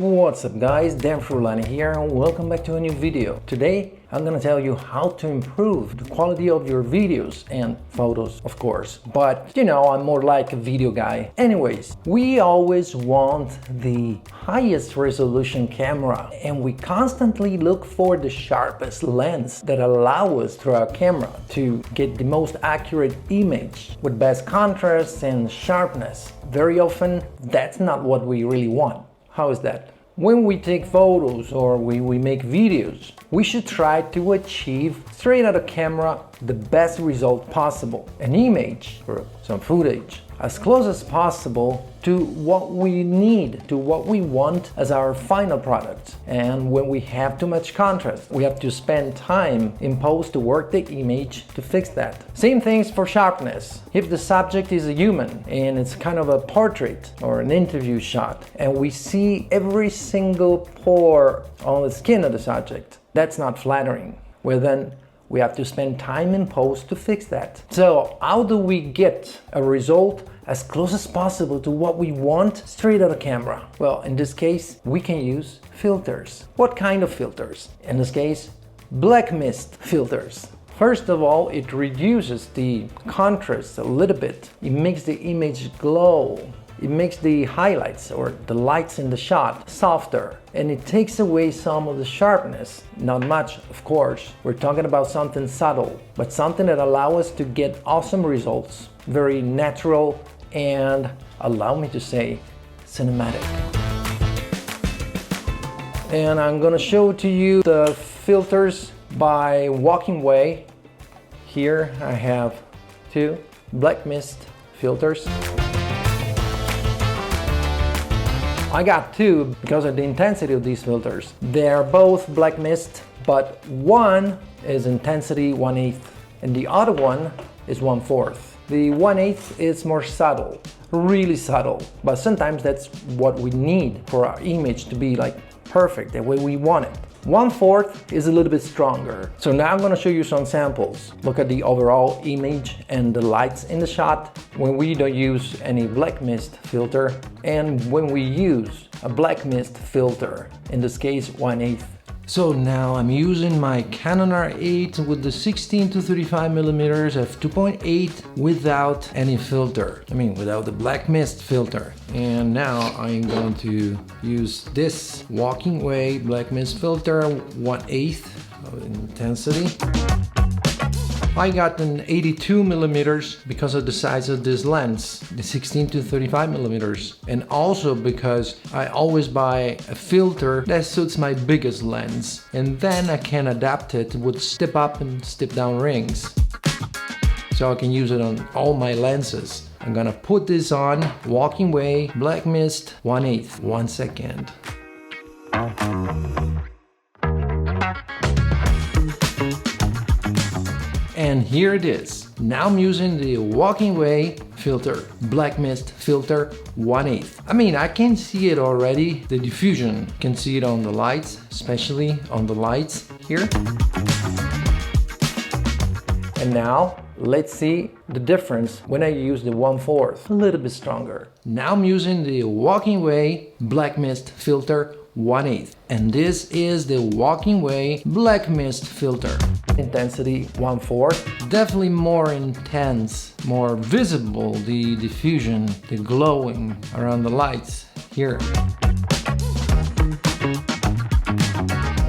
What's up guys, Dan Furlani here and welcome back to a new video. Today I'm gonna tell you how to improve the quality of your videos and photos, of course. But you know, I'm more like a video guy. Anyways, we always want the highest resolution camera and we constantly look for the sharpest lens that allow us through our camera to get the most accurate image with best contrast and sharpness. Very often, that's not what we really want. How is that? When we take photos or we make videos, we should try to achieve straight out of camera the best result possible. An image or some footage as close as possible to what we need, to what we want as our final product. And when we have too much contrast, we have to spend time in post to work the image to fix that. Same things for sharpness. If the subject is a human and it's kind of a portrait or an interview shot, and we see every single pore on the skin of the subject, that's not flattering. Well then, we have to spend time in post to fix that. So how do we get a result as close as possible to what we want straight out of camera? Well, in this case, we can use filters. What kind of filters? In this case, black mist filters. First of all, it reduces the contrast a little bit. It makes the image glow. It makes the highlights or the lights in the shot softer, and it takes away some of the sharpness. Not much, of course. We're talking about something subtle, but something that allows us to get awesome results, very natural, and allow me to say, cinematic. And I'm gonna show to you the filters by WalkingWay. Here I have two black mist filters. I got two because of the intensity of these filters. They're both black mist, but one is intensity 1/8 and the other one is 1/4. The 1/8 is more subtle, really subtle, but sometimes that's what we need for our image to be like perfect, the way we want it. 1/4 is a little bit stronger. So now I'm going to show you some samples. Look at the overall image and the lights in the shot when we don't use any black mist filter and when we use a black mist filter, in this case 1/8. So now I'm using my Canon R8 with the 16 to 35mm f2.8 without any filter. I mean, without the black mist filter. And now I'm going to use this WalkingWay Black Mist Filter 1/8 of intensity. I got an 82mm because of the size of this lens, the 16 to 35mm, and also because I always buy a filter that suits my biggest lens, and then I can adapt it with step up and step down rings, so I can use it on all my lenses. I'm gonna put this on WalkingWay Black Mist 1/8. 1 second. And here it is. Now I'm using the WalkingWay filter, Black Mist Filter 1/8. I mean, I can see it already, the diffusion. You can see it on the lights, especially on the lights here. And now, let's see the difference when I use the 1/4, a little bit stronger. Now I'm using the WalkingWay Black Mist Filter 1/8, and this is the WalkingWay Black Mist Filter. Intensity 1/4, definitely more intense, more visible, the diffusion, the glowing around the lights here.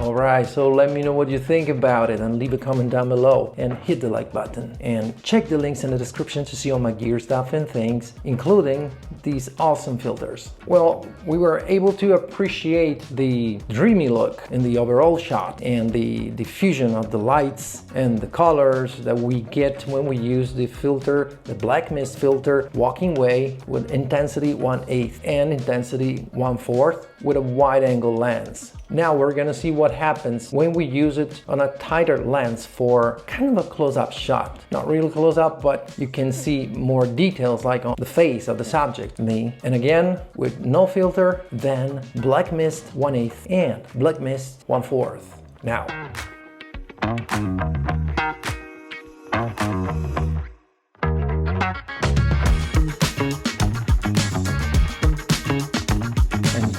Alright, so let me know what you think about it and leave a comment down below and hit the like button and check the links in the description to see all my gear stuff and things, including these awesome filters. Well, we were able to appreciate the dreamy look in the overall shot and the diffusion of the lights and the colors that we get when we use the filter, the Black Mist Filter WalkingWay with intensity 1/8 and intensity 1/4 with a wide angle lens. Now we're gonna see what happens when we use it on a tighter lens for kind of a close-up shot. Not really close-up, but you can see more details like on the face of the subject, me. And again, with no filter, then Black Mist 1/8 and Black Mist 1/4. Now.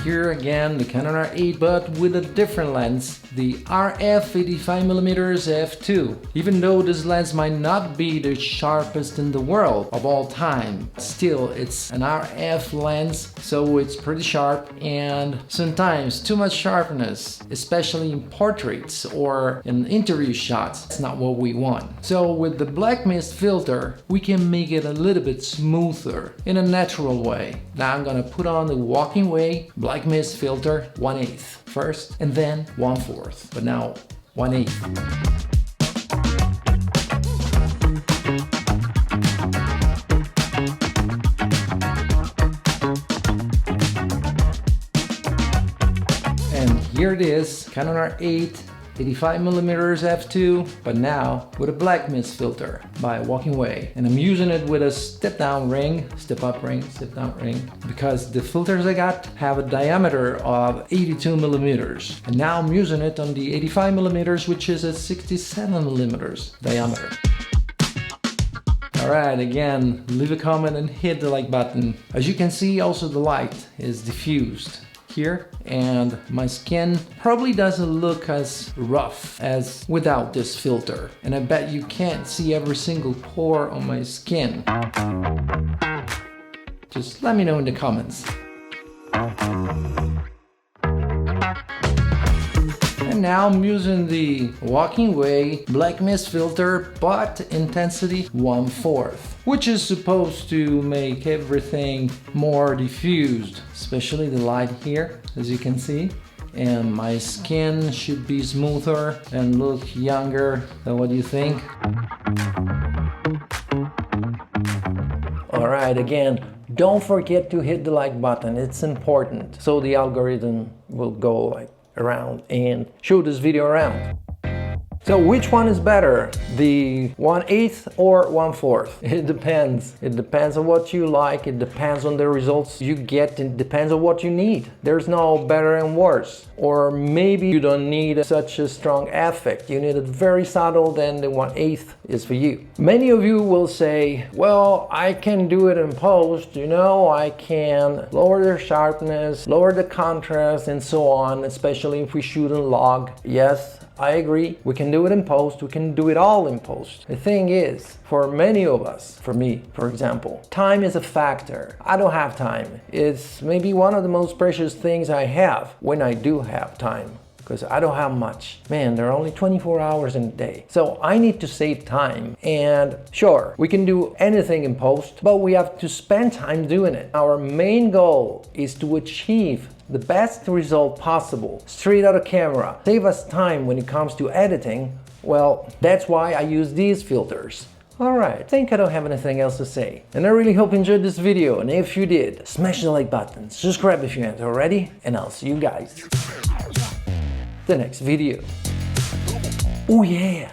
here here again the Canon R8 but with a different lens, the RF 85mm f2. Even though this lens might not be the sharpest in the world of all time, still it's an RF lens, so it's pretty sharp, and sometimes too much sharpness, especially in portraits or in interview shots, it's not what we want. So with the Black Mist filter we can make it a little bit smoother in a natural way. Now I'm gonna put on the WalkingWay Black Mist filter 1/8 first and then 1/4, but now 1/8. And here it is, Canon R8 85mm f2, but now with a Black Mist filter by WalkingWay, and I'm using it with a step down ring, step up ring, step down ring, because the filters I got have a diameter of 82mm, and now I'm using it on the 85mm, which is a 67mm diameter. Alright, again, leave a comment and hit the like button. As you can see, also the light is diffused here, and my skin probably doesn't look as rough as without this filter, and I bet you can't see every single pore on my skin. Just let me know in the comments. And now I'm using the WalkingWay Black Mist filter, but intensity 1/4, which is supposed to make everything more diffused, especially the light here, as you can see. And my skin should be smoother and look younger. So what do you think? Alright, again, don't forget to hit the like button, it's important, so the algorithm will go like around and show this video around. So which one is better, the 1/8 or 1/4? It depends. It depends on what you like, it depends on the results you get, it depends on what you need. There's no better and worse. Or maybe you don't need such a strong effect, you need it very subtle, then the 1/8 is for you. Many of you will say, well, I can do it in post, you know, I can lower the sharpness, lower the contrast and so on, especially if we shoot in log. Yes, I agree, we can do it in post, we can do it all in post. The thing is, for many of us, for me, for example, time is a factor. I don't have time. It's maybe one of the most precious things I have when I do have time, because I don't have much. Man, there are only 24 hours in a day. So I need to save time. And sure, we can do anything in post, but we have to spend time doing it. Our main goal is to achieve the best result possible, straight out of camera. Save us time when it comes to editing. Well, that's why I use these filters. Alright, I think I don't have anything else to say. And I really hope you enjoyed this video, and if you did, smash the like button, subscribe if you haven't already, and I'll see you guys the next video. Oh yeah!